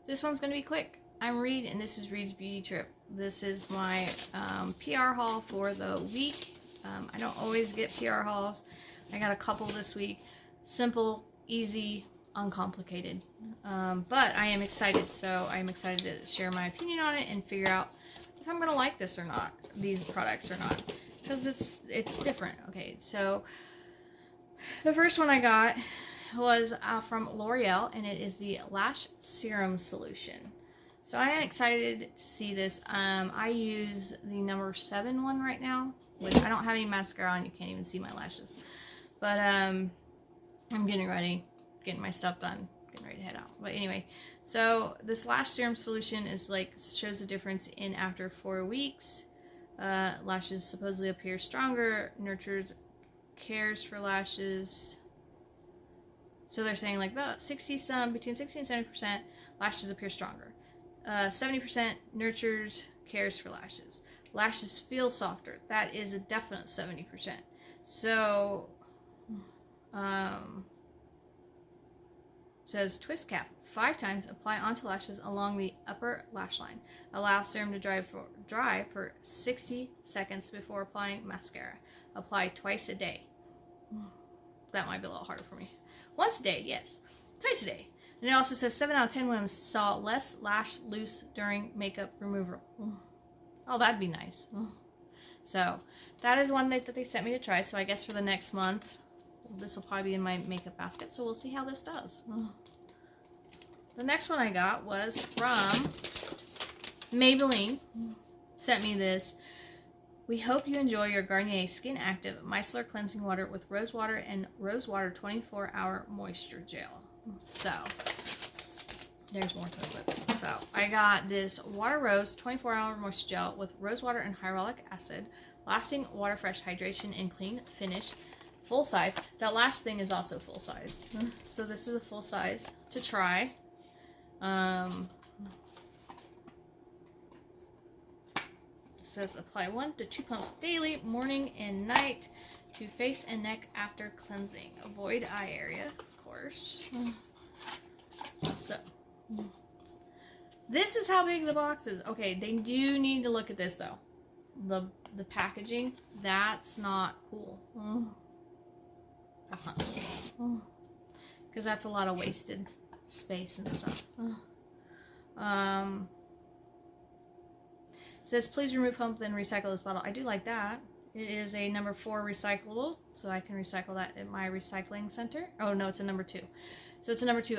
This one's going to be quick. I'm Reed, and this is Reed's Beauty Trip. This is my PR haul for the week. I don't always get PR hauls. I got a couple this week. Simple, easy, uncomplicated. But I am excited, so I'm excited to share my opinion on it and figure out if I'm going to like this or not, these products or not. Because it's different. Okay, so the first one I got was from L'Oreal, and it is the Lash Serum Solution. So I am excited to see this. I use the number 7 one right now, which I don't have any mascara on. You can't even see my lashes. But I'm getting ready, getting my stuff done, getting ready to head out. But anyway, so this Lash Serum Solution is like, shows a difference in after 4 weeks. Lashes supposedly appear stronger, nurtures, cares for lashes. So they're saying like about between 60 and 70% lashes appear stronger. 70% nurtures, cares for lashes. Lashes feel softer. That is a definite 70%. So, says twist cap 5 times, apply onto lashes along the upper lash line. Allow serum to dry for 60 seconds before applying mascara. Apply twice a day. That might be a little harder for me. Once a day, yes. Twice a day. And it also says 7 out of 10 women saw less lash loose during makeup removal. Oh, that'd be nice. So, that is one that they sent me to try. So, I guess for the next month, this will probably be in my makeup basket. So, we'll see how this does. The next one I got was from Maybelline. Sent me this. We hope you enjoy your Garnier Skin Active Micellar Cleansing Water with Rose Water and Rose Water 24-Hour Moisture Gel. So, there's more to it. So, I got this Water Rose 24-Hour Moisture Gel with Rose Water and Hyaluronic Acid. Lasting water fresh hydration and clean finish. Full size. That lash thing is also full size. So, this is a full size to try. Says apply 1 to 2 pumps daily, morning and night, to face and neck after cleansing. Avoid eye area, of course. So, this is how big the box is. Okay, they do need to look at this though. The packaging, that's not cool. That's not cool. Because that's a lot of wasted space and stuff. It says, please remove pump, then recycle this bottle. I do like that. It is a number 4 recyclable, so I can recycle that at my recycling center. Oh, no, it's a number 2. So it's a number 2.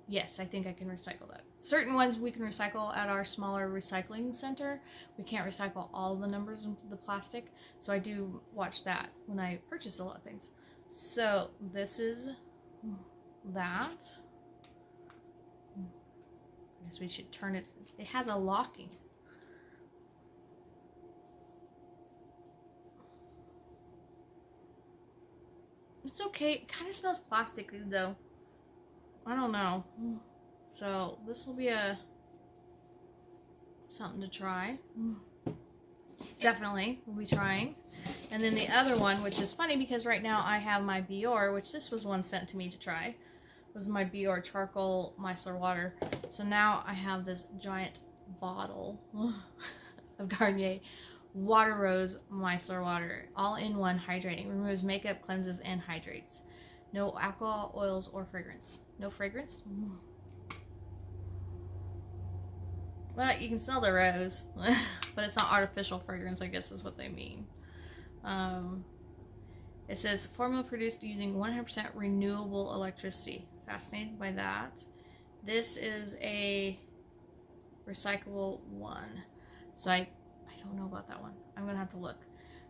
Yes, I think I can recycle that. Certain ones we can recycle at our smaller recycling center. We can't recycle all the numbers of the plastic, so I do watch that when I purchase a lot of things. So this is that. I guess we should turn it. It has a locking. It's okay. It kind of smells plasticky though. I don't know. So this will be something to try. Definitely, we'll be trying. And then the other one, which is funny because right now I have my Biore, which this was one sent to me to try. Was my Biore Charcoal Micellar Water. So now I have this giant bottle of Garnier Water Rose Micellar Water. All-in-one hydrating. Removes makeup, cleanses, and hydrates. No alcohol, oils, or fragrance. No fragrance? Well, you can smell the rose. But it's not artificial fragrance, I guess is what they mean. It says, formula produced using 100% renewable electricity. Fascinated by that. This is a recyclable one. So I don't know about that one. I'm going to have to look.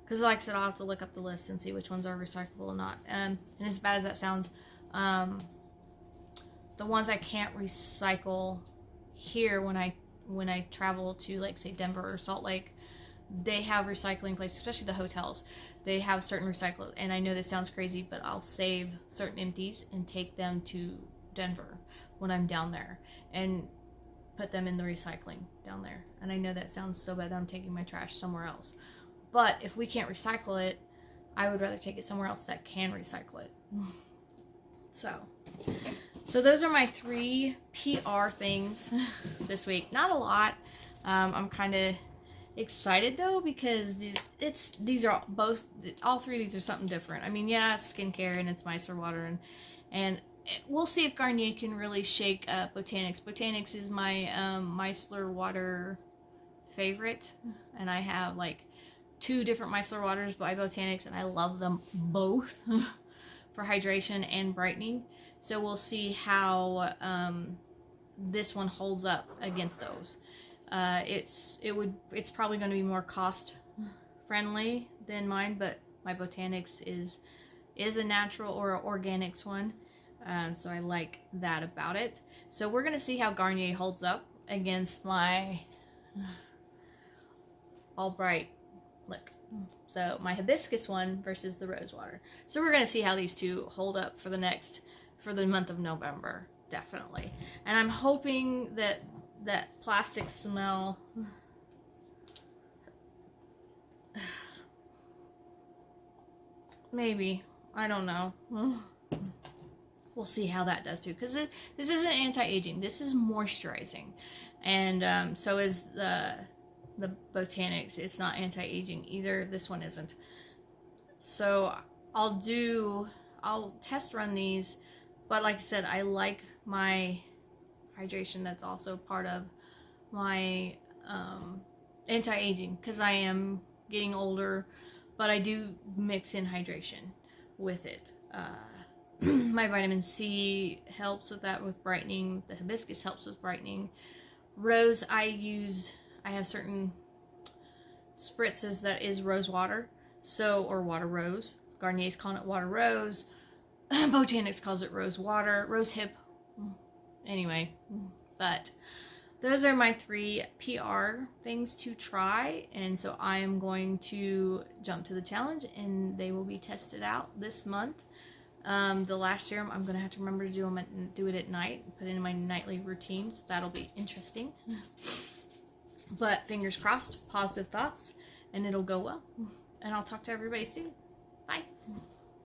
Because like I said, I'll have to look up the list and see which ones are recyclable or not. And as bad as that sounds, the ones I can't recycle here when I travel to, like, say, Denver or Salt Lake, they have recycling places, especially the hotels. They have certain recyclers, and I know this sounds crazy, but I'll save certain empties and take them to Denver when I'm down there and put them in the recycling down there. And I know that sounds so bad that I'm taking my trash somewhere else. But if we can't recycle it, I would rather take it somewhere else that can recycle it. So, So those are my 3 PR things this week. Not a lot. I'm kind of excited though, because these are all 3 of these are something different. I mean, yeah, it's skincare and it's micellar water, and we'll see if Garnier can really shake up Botanics. Botanics is my micellar water favorite, and I have like 2 different micellar waters by Botanics, and I love them both for hydration and brightening. So we'll see how this one holds up against those. It's probably going to be more cost friendly than mine, but my Botanics is a natural or an organics one, so I like that about it. So we're going to see how Garnier holds up against my All Bright. Look, so my hibiscus one versus the rose water. So we're going to see how these 2 hold up for the month of November, definitely. And I'm hoping that plastic smell maybe, I don't know. We'll see how that does too, because this isn't anti-aging, this is moisturizing, and so is the Botanics. It's not anti-aging either. This one isn't. So I'll test run these, but like I said, I like my hydration that's also part of my anti-aging, because I am getting older, but I do mix in hydration with it. My vitamin C helps with that, with brightening. The hibiscus helps with brightening. Rose, I have certain spritzes that is rose water, or water rose. Garnier's calling it water rose. Botanics calls it rose water, rose hip. Anyway, but those are my 3 PR things to try, and so I am going to jump to the challenge, and they will be tested out this month. The lash serum, I'm going to have to remember to do it at night, put it in my nightly routine, so that'll be interesting. But fingers crossed, positive thoughts, and it'll go well. And I'll talk to everybody soon. Bye.